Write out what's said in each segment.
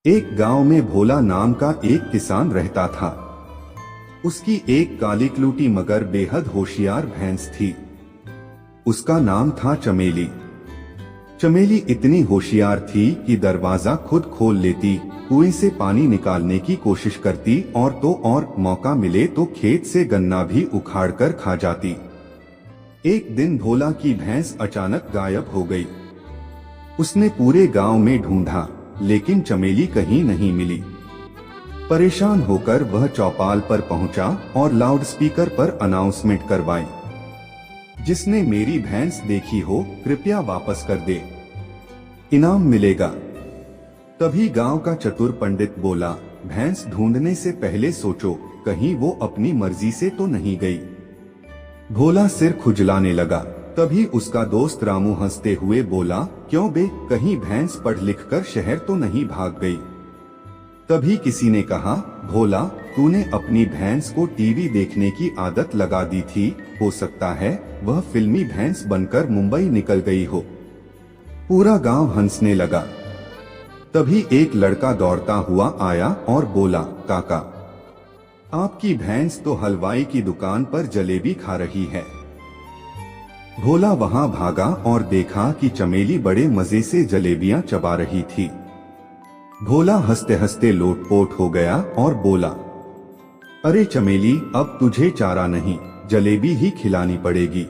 एक गांव में भोला नाम का एक किसान रहता था। उसकी एक कालीक्लूटी मगर बेहद होशियार भैंस थी। उसका नाम था चमेली। चमेली इतनी होशियार थी कि दरवाजा खुद खोल लेती, कुएं से पानी निकालने की कोशिश करती और मौका मिले तो खेत से गन्ना भी उखाड़कर खा जाती। एक दिन भोला की भैंस अचानक गायब हो गई। उसने पूरे गांव में ढूंढा, लेकिन चमेली कहीं नहीं मिली। परेशान होकर वह चौपाल पर पहुंचा और लाउडस्पीकर पर अनाउंसमेंट करवाई, जिसने मेरी भैंस देखी हो कृपया वापस कर दे, इनाम मिलेगा। तभी गांव का चतुर पंडित बोला, भैंस ढूंढने से पहले सोचो, कहीं वो अपनी मर्जी से तो नहीं गई। भोला सिर खुजलाने लगा। तभी उसका दोस्त रामू हंसते हुए बोला, क्यों बे, कहीं भैंस पढ़ लिख कर शहर तो नहीं भाग गई। तभी किसी ने कहा, भोला, तूने अपनी भैंस को टीवी देखने की आदत लगा दी थी, हो सकता है वह फिल्मी भैंस बनकर मुंबई निकल गई हो। पूरा गांव हंसने लगा। तभी एक लड़का दौड़ता हुआ आया और बोला, काका, आपकी भैंस तो हलवाई की दुकान पर जलेबी खा रही है। भोला वहां भागा और देखा कि चमेली बड़े मजे से जलेबियां चबा रही थी। भोला हंसते हंसते लोटपोट हो गया और बोला, अरे चमेली, अब तुझे चारा नहीं, जलेबी ही खिलानी पड़ेगी।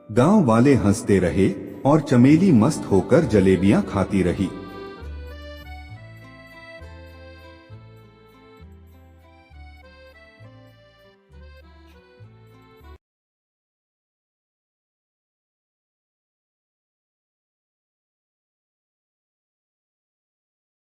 गांव वाले हंसते रहे और चमेली मस्त होकर जलेबियां खाती रही।